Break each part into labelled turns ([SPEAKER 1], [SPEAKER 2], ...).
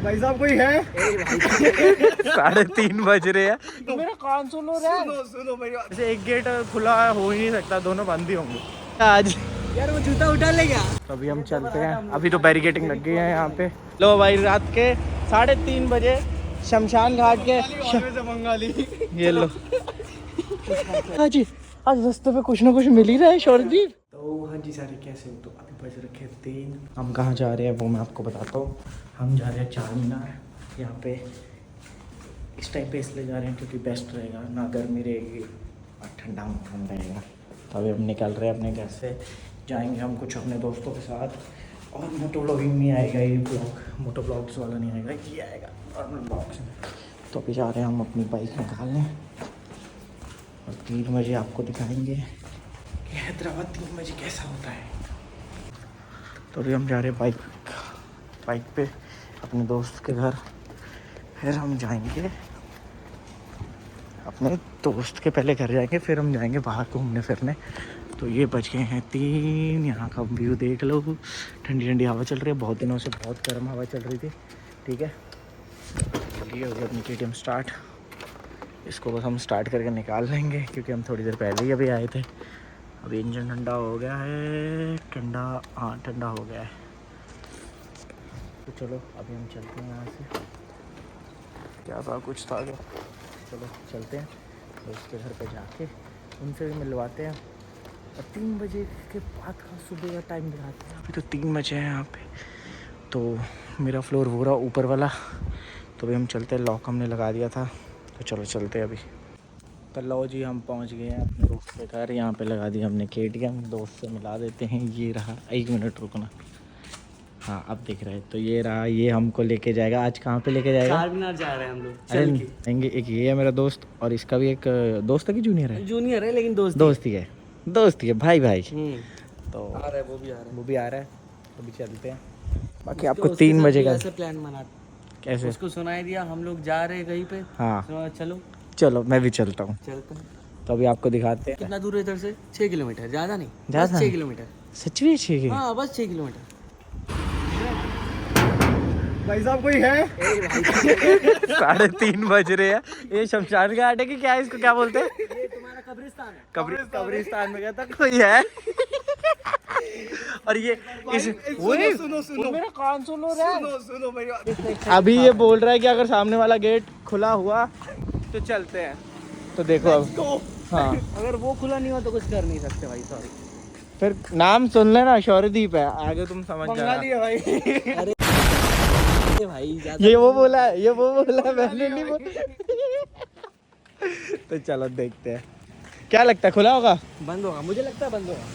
[SPEAKER 1] भाई साहब कोई है?
[SPEAKER 2] 3:30 बज रहे हैं।
[SPEAKER 1] तो मेरा कान सुनो रे। सुनो मेरी बात।
[SPEAKER 2] एक गेट खुला हो ही नहीं सकता, दोनों बंद ही होंगे आज।
[SPEAKER 1] यार वो जूता उठा ले क्या?
[SPEAKER 2] तो अभी हम चलते हैं, अभी तो बैरिकेटिंग लग गई है यहाँ पे। लो भाई, रात के 3:30 बजे शमशान घाट के
[SPEAKER 1] बंगाली।
[SPEAKER 2] ये लो हाँ जी, आज रास्ते पे कुछ ना कुछ मिल ही रहा है शौरदीप। तो हाँ जी सारे कैसे हो? तो अभी बज रखे 3। हम कहाँ जा रहे हैं वो मैं आपको बताता हूँ। हम जा रहे हैं चार मीनार। यहाँ पे इस टाइम पे इसलिए जा रहे हैं क्योंकि बेस्ट रहेगा, ना गर्मी रहेगी और ठंडा मौसम रहेगा। तो अभी हम निकल रहे हैं अपने घर से, जाएंगे हम कुछ अपने दोस्तों के साथ। और मोटो ब्लॉगिंग नहीं आएगा ये ब्लॉग, मोटो ब्लॉग्स वाला नहीं आएगा, ये आएगा नॉर्मल ब्लॉग्स में। तो अभी जा रहे हैं हम अपनी बाइक निकालने और 3 बजे आपको दिखाएंगे कि हैदराबाद 3 बजे कैसा होता है। तो अभी हम जा रहे हैं बाइक पे अपने दोस्त के घर। फिर हम जाएंगे अपने दोस्त के पहले घर जाएंगे, फिर हम जाएंगे बाहर घूमने फिरने। तो ये बज गए हैं 3। यहाँ का व्यू देख लो, ठंडी ठंडी हवा चल रही है। बहुत दिनों से बहुत गर्म हवा चल रही थी। ठीक है, ये हो गया अपनी KTM स्टार्ट। इसको बस हम स्टार्ट करके निकाल लेंगे क्योंकि हम थोड़ी देर पहले ही अभी आए थे। अभी इंजन ठंडा हो गया है, ठंडा हो गया है। तो चलो अभी हम चलते हैं यहाँ से। क्या था, कुछ था क्या? चलो चलते हैं दोस्त के घर पे जाके उनसे भी मिलवाते हैं और 3 बजे के बाद का सुबह का टाइम दिखाते हैं। अभी तो 3 बजे हैं यहाँ पे। तो मेरा फ्लोर वो रहा ऊपर वाला। तो अभी हम चलते हैं, लॉक हमने लगा दिया था। तो चलो चलते हैं अभी। तो लो जी, हम पहुँच गए हैं अपने दोस्त के घर। यहाँ पे लगा दी हमने KTM, दोस्त से मिला देते हैं। ये रहा, 1 मिनट रुकना। हाँ अब दिख रहा है। तो ये रहा, ये हमको लेके जाएगा। आज कहाँ पे लेके जाएगा?
[SPEAKER 1] चार मीनार जा रहे हैं हम लोग।
[SPEAKER 2] अरे नहीं, एक ये है मेरा दोस्त और इसका भी एक दोस्त है कि जूनियर है?
[SPEAKER 1] जूनियर है लेकिन दोस्त
[SPEAKER 2] ही है भाई। तो
[SPEAKER 1] आ रहा है, वो भी आ रहा है।
[SPEAKER 2] तो अभी चलते हैं। बाकी आपको 3 बजे का
[SPEAKER 1] प्लान बना,
[SPEAKER 2] कैसे
[SPEAKER 1] उसको सुनाई दिया हम लोग जा रहे हैं कहीं पे।
[SPEAKER 2] हाँ
[SPEAKER 1] चलो
[SPEAKER 2] मैं भी चलता हूँ।
[SPEAKER 1] चलते हैं।
[SPEAKER 2] तो अभी आपको दिखाते हैं।
[SPEAKER 1] कितना दूर है इधर से? 6 किलोमीटर, ज़्यादा नहीं,
[SPEAKER 2] ज़्यादा
[SPEAKER 1] 6 किलोमीटर।
[SPEAKER 2] सच में 6?
[SPEAKER 1] हाँ बस 6 किलोमीटर।
[SPEAKER 2] भाई साहब कोई है? 3:30 बज रहे हैं। ये शमशान घाट है कि क्या है, इसको क्या बोलते हैं?
[SPEAKER 1] ये तुम्हारा कब्रिस्तान है।
[SPEAKER 2] कब्रिस्तान में गया था कोई है। और ये
[SPEAKER 1] सुनो मेरा कान सुनो रे। सुनो मेरी बात।
[SPEAKER 2] अभी ये बोल रहा है कि अगर सामने वाला गेट खुला हुआ तो चलते हैं। तो देखो अब हाँ,
[SPEAKER 1] अगर वो खुला नहीं हुआ तो कुछ कर नहीं सकते भाई, सॉरी।
[SPEAKER 2] फिर नाम सुन लेना, शौर्यदीप है, आगे तुम समझ जाना।
[SPEAKER 1] बंगाली है भाई। अरे भाई
[SPEAKER 2] ये वो बोला है, मैंने नहीं बोला। तो चलो देखते हैं, क्या लगता है खुला होगा?
[SPEAKER 1] बंद होगा, मुझे लगता है बंद होगा।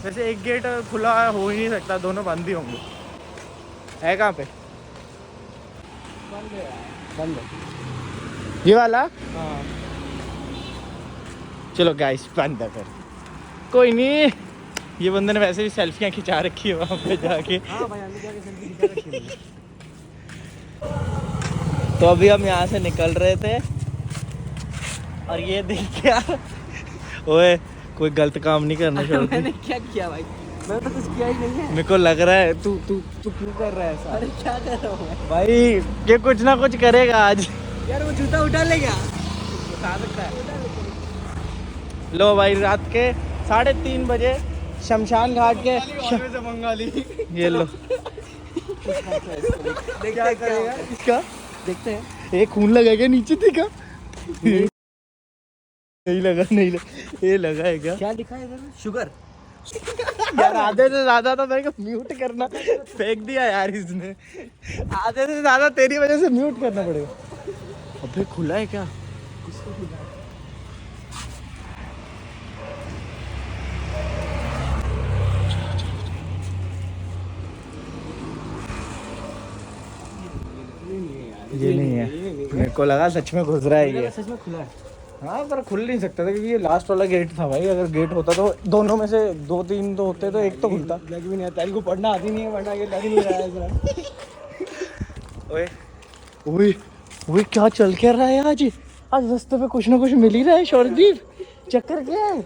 [SPEAKER 2] वैसे एक गेट खुला हो ही नहीं सकता, दोनों बंद ही होंगे। है कहाँ पे?
[SPEAKER 1] बंद है
[SPEAKER 2] ये वाला।
[SPEAKER 1] हाँ।
[SPEAKER 2] चलो गाइस, बंद है फिर। कोई नहीं, ये बंदे ने वैसे भी सेल्फियाँ खिंचा रखी है वहाँ पे जाके।
[SPEAKER 1] हाँ भाई, अंदर जाके सेल्फी खिंचा रखी है।
[SPEAKER 2] तो अभी हम यहाँ से निकल रहे थे और ये देख क्या, ओए कोई गलत काम नहीं करना चाहिए।
[SPEAKER 1] मैंने क्या किया भाई? मैं तो कुछ किया ही नहीं है।
[SPEAKER 2] मेरे को लग रहा है तू क्यों कर रहा है ऐसा?
[SPEAKER 1] अरे क्या कर रहा हूँ मैं?
[SPEAKER 2] भाई ये कुछ ना कुछ करेगा आज।
[SPEAKER 1] यार वो जूता उठा ले क्या?
[SPEAKER 2] उठा सकता है। लो भाई, रात के 3:30 बजे शमशान घाट के
[SPEAKER 1] बंगाली।
[SPEAKER 2] ये लो।
[SPEAKER 1] क्या करेगा
[SPEAKER 2] इसका?
[SPEAKER 1] देखते हैं।
[SPEAKER 2] एक खून लगेगा नीचे, देखा? नहीं लगा। ये लगा है क्या?
[SPEAKER 1] क्या लिखा है इधर? शुगर।
[SPEAKER 2] यार आधे से ज्यादा तो मेरे को म्यूट करना फेंक दिया यार इसने। आधे से ज्यादा तेरी वजह से म्यूट करना पड़ेगा। अबे खुला है क्या? ये नहीं है, मेरे को लगा सच में घुस रहा है ये।
[SPEAKER 1] सच में खुला है।
[SPEAKER 2] हाँ पर खुल नहीं सकता था क्योंकि ये लास्ट वाला गेट था भाई। अगर गेट होता तो दोनों में से 2-3 तो होते, तो एक तो खुलता।
[SPEAKER 1] लग भी नहीं आता, तेरे को पढ़ना आती नहीं है, वरना ये लग नहीं रहा है जरा।
[SPEAKER 2] ओए क्या चल क्या रहा है आज रास्ते पे? कुछ ना कुछ मिल ही रहा है शौर्यदीप। चक्कर क्या है?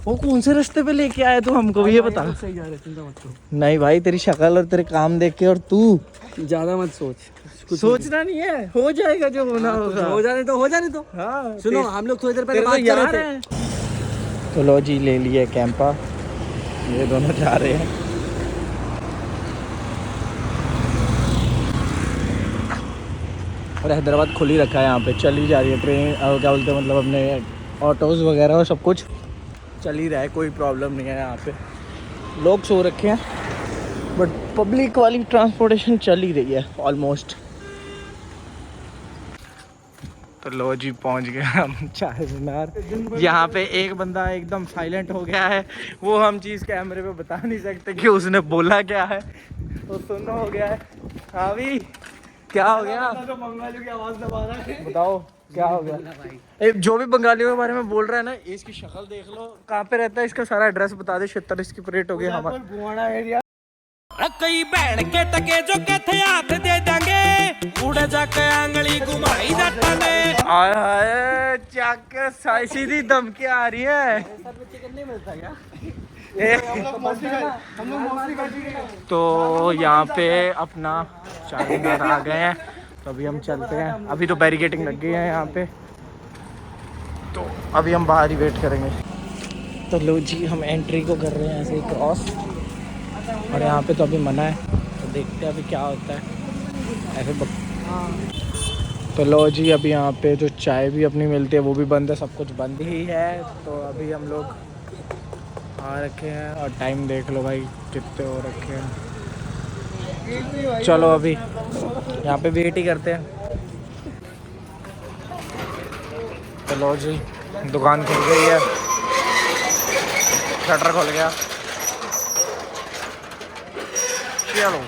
[SPEAKER 2] वो कौन से रास्ते पे लेके आया तू हमको ये बता।
[SPEAKER 1] सही जा रहे, चिंता मत करो।
[SPEAKER 2] नहीं भाई तेरी शक्ल और तेरे काम देख के, और तू
[SPEAKER 1] ज्यादा मत सोच, कुछ
[SPEAKER 2] सोचना नहीं है, हो जाएगा जो होना होगा।
[SPEAKER 1] हो जाने तो हो जाने तो।
[SPEAKER 2] हाँ
[SPEAKER 1] सुनो हम लोग थोड़ी देर पहले
[SPEAKER 2] तेरे
[SPEAKER 1] बात
[SPEAKER 2] तो
[SPEAKER 1] कर
[SPEAKER 2] यार
[SPEAKER 1] रहे थे।
[SPEAKER 2] हैं। तो लो जी ले लिए कैंपा, ये दोनों जा रहे हैं। और हैदराबाद खुल ही रखा है, यहाँ पे चल ही जा रही है ट्रेन, क्या बोलते हैं मतलब अपने ऑटोज़ वगैरह और सब कुछ चल ही रहा है, कोई प्रॉब्लम नहीं है। यहाँ पे लोग सो रखे हैं बट पब्लिक वाली ट्रांसपोर्टेशन चल ही रही है ऑलमोस्ट। तो लो जी पहुँच गए हम चार मीनार। यहाँ पे एक बंदा एकदम साइलेंट हो गया है, वो हम चीज़ कैमरे पे बता नहीं सकते कि उसने बोला क्या है, तो सुनना हो गया है। हाँ भी क्या हो गया,
[SPEAKER 1] बंगालियों की आवाज दबा रहा है।
[SPEAKER 2] बताओ क्या हो गया। जो भी बंगालियों के बारे में बोल रहा है ना, इसकी शक्ल देख लो, कहाँ पे रहता है, इसका सारा एड्रेस बता दे। 76 इसकी प्लेट हो गई हमारा
[SPEAKER 1] बुआना एरिया।
[SPEAKER 3] कई बहन के टके जो कहते हाथ दे देंगे, उड़ जाके आंगली घुमाई जाता ने।
[SPEAKER 2] आय हाय चक सीधी धमकी आ रही है।
[SPEAKER 1] चिकन नहीं मिलता क्या?
[SPEAKER 2] तो यहाँ पे अपना चार मीनार आ गए हैं, तो अभी हम चलते हैं। अभी तो बैरिकेटिंग लग गई है यहाँ पे, तो अभी हम बाहर ही वेट करेंगे। तो लो जी हम एंट्री को कर रहे हैं ऐसे ही क्रॉस, और यहाँ पे तो अभी मना है, तो देखते हैं अभी क्या होता है ऐसे तो लो जी अभी यहाँ पे जो चाय भी अपनी मिलती है वो भी बंद है, सब कुछ बंद ही है। तो अभी हम लोग आ रखे हैं, और टाइम देख लो भाई कितने हो रखे हैं। चलो अभी यहाँ पे वेट ही करते हैं। तो लो जी दुकान खुल गई है, शटर खुल गया। चलो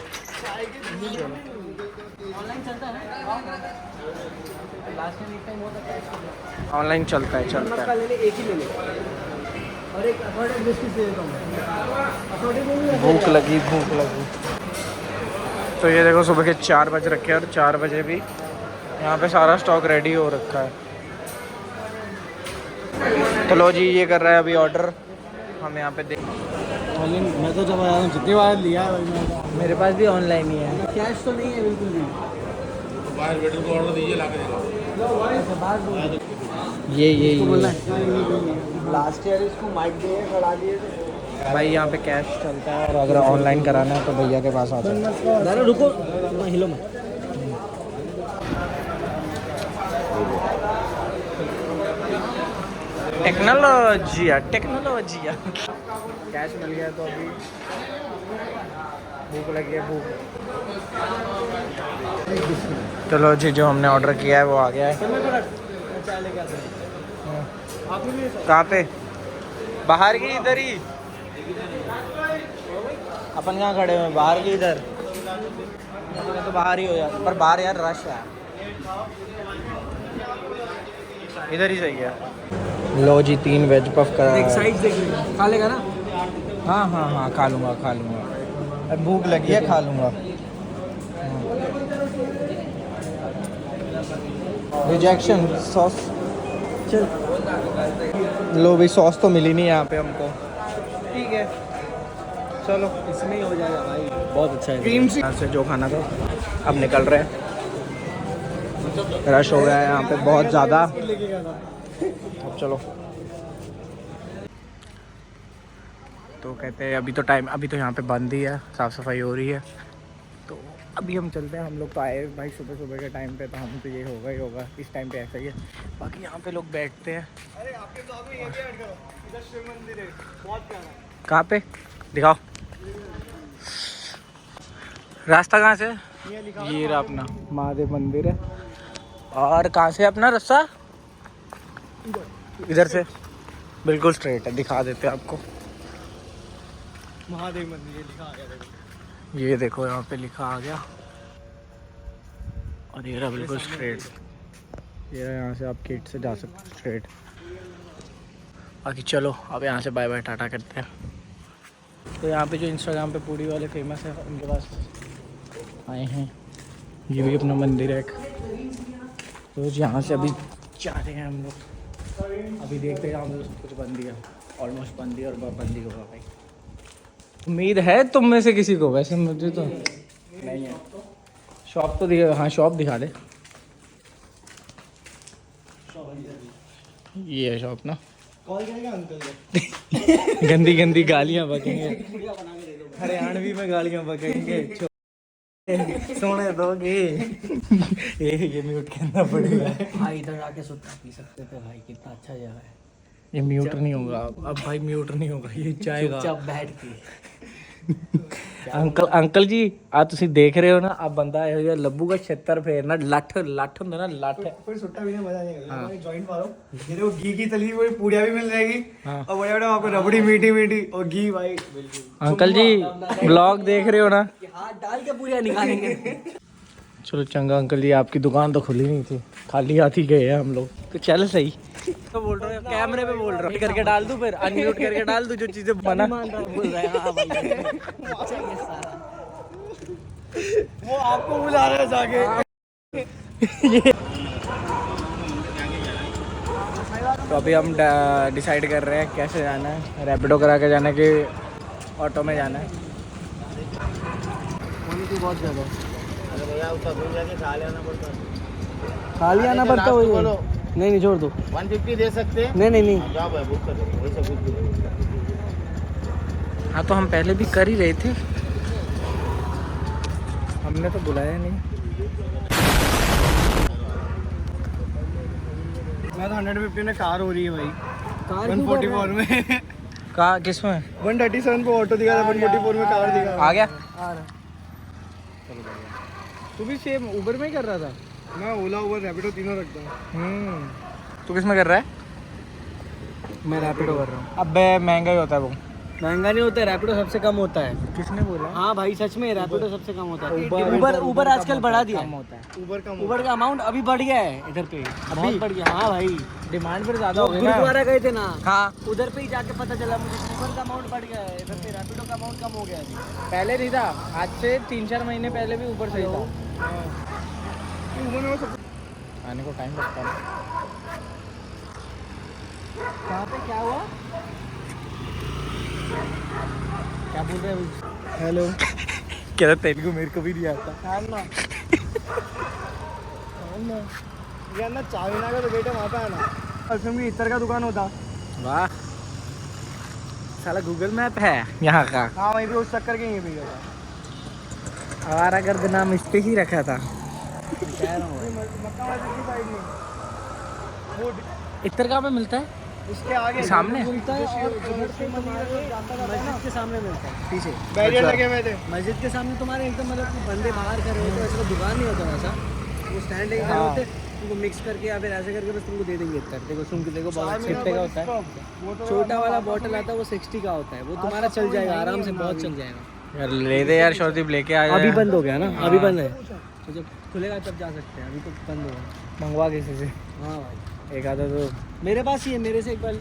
[SPEAKER 2] ऑनलाइन चलता है चलता है।
[SPEAKER 1] एक ही ले ले और एक अफोर्डेबल बिस्किट दे देता हूं। अफोर्डेबल
[SPEAKER 2] भूख लगी भूख लगी। तो ये देखो सुबह के 4 बज रखे हैं, और 4 बजे भी यहाँ पे सारा स्टॉक रेडी हो रखा है। तो लो जी ये कर रहा है अभी ऑर्डर, हम यहाँ पे देख।
[SPEAKER 1] मैं तो जब आया हूं जितनी बार लिया है भाई,
[SPEAKER 2] मेरे पास भी ऑनलाइन ही है।
[SPEAKER 1] कैश तो नहीं है बिल्कुल भी।
[SPEAKER 4] बाहर वेटर को ऑर्डर दीजिए, ला के देगा।
[SPEAKER 2] ये
[SPEAKER 1] लास्ट ईयर इसको माइक दिए खड़ा दिए थे
[SPEAKER 2] भाई यहाँ पे कैश चलता है, और अगर ऑनलाइन कराना है तो भैया के पास आता है।
[SPEAKER 1] दादा रुको, हिलो मत। टेक्नोलॉजी
[SPEAKER 2] कैश मिल गया तो अभी भूख लगी है भूख। चलो जी जो हमने ऑर्डर किया है वो आ गया है। कहाँ पे? बाहर की इधर ही, अपन कहाँ खड़े हुए? बाहर की इधर तो बाहर ही हो जाता, पर बाहर यार रश है, इधर ही सही है। लो जी 3 वेज पफ का
[SPEAKER 1] एक साइड देख ले, खा लेगा ना?
[SPEAKER 2] हाँ हाँ हाँ खा लूँगा खा लूँगा, अब भूख लगी है खा लूँगा। रिजेक्शन सॉस,
[SPEAKER 1] चल
[SPEAKER 2] लो भाई सॉस तो मिली नहीं यहाँ पे हमको, ठीक है चलो
[SPEAKER 1] इसमें ही हो जाएगा भाई, बहुत अच्छा है।
[SPEAKER 2] क्रीम सी से जो खाना था अब निकल रहे हैं। रश हो गया है यहाँ पे बहुत ज़्यादा, अब चलो। तो कहते हैं अभी तो टाइम, अभी तो यहाँ पे बंद ही है, साफ़ सफाई हो रही है, तो अभी हम चलते हैं। हम लोग तो आए भाई सुबह सुबह के टाइम पे, तो हम तो ये होगा ही होगा, इस टाइम पे ऐसा ही है। बाकी यहाँ पे लोग बैठते हैं।
[SPEAKER 1] अरे आपके ब्लॉग में ये भी ऐड करो, इधर शिव मंदिर है, बहुत प्यारा।
[SPEAKER 2] कहाँ पे दिखाओ रास्ता, कहाँ से? ये रहा अपना महादेव मंदिर है। और कहाँ से अपना रास्ता? इधर से बिल्कुल स्ट्रेट है, दिखा देते हैं आपको।
[SPEAKER 1] महादेव मंदिर ये लिखा आ गया देखो।
[SPEAKER 2] ये देखो यहाँ पे लिखा आ गया, और ये रहा बिल्कुल स्ट्रेट। ये रहा, यहाँ से आप गेट से जा सकते स्ट्रेट। बाकी चलो अब यहाँ से बाय बाय टाटा करते हैं। तो यहाँ पे जो इंस्टाग्राम पे पूरी वाले फेमस है उनके पास आए हैं। ये भी अपना मंदिर है एक, तो यहाँ से अभी जा रहे हैं हम लोग। अभी देखते हैं यहाँ पे कुछ बन दिया। ऑलमोस्ट बंदी और बंदी होगा भाई। उम्मीद है तुम में से किसी को, वैसे मुझे तो नहीं है। शॉप तो दिखा, हाँ शॉप दिखा दे। ये है शॉप ना।
[SPEAKER 1] कॉल करेगा अंकल
[SPEAKER 2] गंदी गंदी गालियाँ बकेंगे, हरियाणवी में गालियाँ बकेंगे। सोने दोगे ये म्यूट करना पड़ेगा
[SPEAKER 1] भाई। इधर आके सुट्टा पी सकते थे भाई, कितना अच्छा जगह है।
[SPEAKER 2] ये म्यूट नहीं होगा अब भाई, म्यूट नहीं होगा, ये जाएगा।
[SPEAKER 1] चुपचाप बैठ के
[SPEAKER 2] अंकल जी आ ਤੁਸੀਂ ਦੇਖ ਰਹੇ ਹੋ ਨਾ, ਆ ਬੰਦਾ ਇਹੋ ਜਿਹਾ ਲੱਭੂਗਾ 76 ਫੇਰਨਾ, ਲੱਠ ਹੁੰਦਾ ना ਲੱਠ।
[SPEAKER 1] फिर सुट्टा पीने मजा नहीं आएगा। जॉइंट मारो, ये देखो घी की तली हुई पूड़ियाँ भी मिल जाएगी और बड़े बड़े आपको रबड़ी मीठी मीठी और घी भाई।
[SPEAKER 2] अंकल जी ब्लॉग देख रहे हो ना?
[SPEAKER 1] हाथ डाल के पूड़ियाँ निकालेंगे।
[SPEAKER 2] चलो चंगा अंकल जी, आपकी दुकान तो खुली नहीं थी, खाली हाथ ही गए हैं हम लोग, तो चल सही। तो बोल रहे हो कैमरे पे बोल रहा हूँ, करके डाल दूं, फिर अनम्यूट करके डाल दूं जो चीजें मना
[SPEAKER 1] बोल रहा है। हाँ भाई वो आपको बुला रहे हैं जाके।
[SPEAKER 2] तो अभी हम डिसाइड कर रहे हैं कैसे जाना है, रैपिडो करा के जाना है कि ऑटो में जाना है।
[SPEAKER 1] बहुत ज़्यादा
[SPEAKER 4] भैया उसका घूम जाके खा लेना पड़ता है।
[SPEAKER 1] खाली आना पड़ता है।
[SPEAKER 4] बोलो
[SPEAKER 1] नहीं छोड़ दो।
[SPEAKER 4] 150 दे सकते हैं।
[SPEAKER 1] नहीं
[SPEAKER 4] जाओ भाई, बुक कर दो, वही सब कुछ।
[SPEAKER 2] हाँ तो हम पहले भी कर ही रहे थे, हमने तो बुलाया नहीं।
[SPEAKER 1] मैं तो 150 में कार हो रही है भाई, कार 144 में।
[SPEAKER 2] कहाँ किस में?
[SPEAKER 1] 137 पे ऑटो दिखा था, 144 में कार दिखा।
[SPEAKER 2] आ गया।
[SPEAKER 1] आ रहा।
[SPEAKER 2] तू भी सेम उबर में ही कर रहा था?
[SPEAKER 1] मैं ओला उबर रैपिडो तीनों रखता हूँ।
[SPEAKER 2] तू किस में कर रहा है?
[SPEAKER 1] मैं रैपिडो कर रहा हूँ।
[SPEAKER 2] अबे महंगा ही होता है वो।
[SPEAKER 1] महंगा नहीं होता है, रैपिडो सबसे कम होता है।
[SPEAKER 2] किसने बोला?
[SPEAKER 1] हाँ भाई सच में रैपिडो सबसे कम होता है। उबर आजकल बढ़ा दिया
[SPEAKER 2] कम होता है।
[SPEAKER 1] उबर का अमाउंट अभी बढ़ गया है इधर पे, बहुत बढ़ गया। हाँ भाई
[SPEAKER 2] डिमांड पर ज्यादा हो गई ना।
[SPEAKER 1] गुरुद्वारा गए थे ना,
[SPEAKER 2] हाँ
[SPEAKER 1] उधर पे ही जाके पता चला मुझे, उबर का अमाउंट बढ़ गया है इधर पे, रैपिडो का अमाउंट कम हो गया है।
[SPEAKER 2] पहले नहीं था, आज से 3-4 महीने पहले भी ऊबर सही था। आने को टाइम लगता है।
[SPEAKER 1] कहाँ पे क्या हुआ?
[SPEAKER 2] क्या बोल रहे हैं?
[SPEAKER 1] हेलो
[SPEAKER 2] क्या तेलुगु मेरे को भी नहीं आता।
[SPEAKER 1] यार ना चाइना का तो बेटा वहाँ पे है ना, असम में इतर का दुकान होता।
[SPEAKER 2] वाह साला गूगल मैप है यहाँ का।
[SPEAKER 1] हाँ वहीं पे उस चक्कर के यहीं पे गया।
[SPEAKER 2] हमारा गर्द नाम इस पे ही रखा था।
[SPEAKER 1] कह रहा हूँ मक्का मस्जिद की साइड में वो
[SPEAKER 2] इतर कहाँ पे मिलता है?
[SPEAKER 1] उसके आगे
[SPEAKER 2] सामने
[SPEAKER 1] मिलता है, और उधर से मस्जिद के सामने मिलता है, पीछे बैरियर लगे हुए थे मस्जिद के सामने तुम्हारे एकदम, मतलब बंदे बाहर कर रहे होते, ऐसा दुकान नहीं होता वैसा, वो स्टैंड लेके खड़े होते, तुमको मिक्स करके या फिर ऐसे करके बस तुमको दे देंगे इतना। देखो सुन के देखो, बहुत 60 का होता है, छोटा वाला बॉटल आता है वो 60 का होता है, वो तुम्हारा चल जाएगा आराम से, बहुत चल जाएगा।
[SPEAKER 2] यार ले दे यार शौदीप, लेके आ
[SPEAKER 1] अभी बंद हो गया ना, अभी बंद है, तो जब खुलेगा तब जा सकते हैं, अभी तो बंद होगा।
[SPEAKER 2] मंगवा किसी से।
[SPEAKER 1] हाँ भाई
[SPEAKER 2] एक आधा तो
[SPEAKER 1] मेरे पास ही है, मेरे से एक बार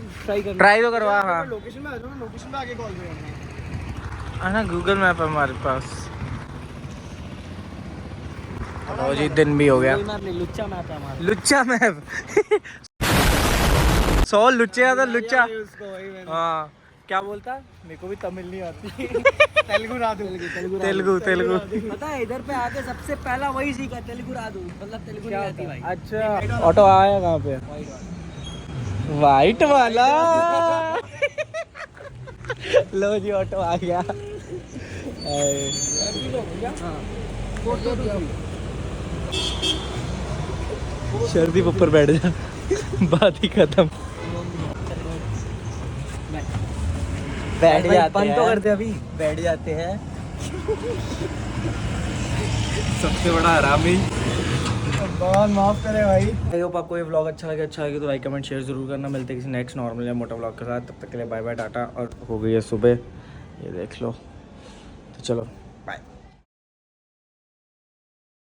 [SPEAKER 2] ट्राई तो करवा। हाँ
[SPEAKER 1] लोकेशन में आ जाओ ना, लोकेशन पे आके कॉल करेंगे।
[SPEAKER 2] ना गूगल मैप है हमारे पास। लो जी दिन भी हो गया।
[SPEAKER 1] मैप नहीं, लुच्चा मैप है हमारा।
[SPEAKER 2] लुच्चा मैप 100 लुच्चे आता लुच्चा।
[SPEAKER 1] उसको वही मैंने
[SPEAKER 2] हाँ क्या बोलता? मेरे को भी तमिल नहीं आती।
[SPEAKER 1] तेलुगु राधू
[SPEAKER 2] तेलुगु
[SPEAKER 1] पता है, इधर पे आके सबसे पहला वही सीखा, तेलुगु राधू, मतलब तेलुगु नहीं आती भाई।
[SPEAKER 2] अच्छा ऑटो आया कहाँ पे? वाइट वाला। लो जी ऑटो आ गया। शर्दी ऊपर बैठ जा, बात ही खत्म। बैठ जाते हैं,
[SPEAKER 1] बंद तो करते अभी,
[SPEAKER 2] बैठ जाते हैं। सबसे बड़ा हरामी।
[SPEAKER 1] भगवान माफ करे भाई।
[SPEAKER 2] आई होप आपको ये व्लॉग अच्छा लगे तो लाइक कमेंट शेयर जरूर करना। मिलते हैं किसी नेक्स्ट नॉर्मल या मोटा व्लॉग के साथ, तब तक के लिए बाय बाय टाटा। और हो गई है सुबह, ये देख लो, तो चलो।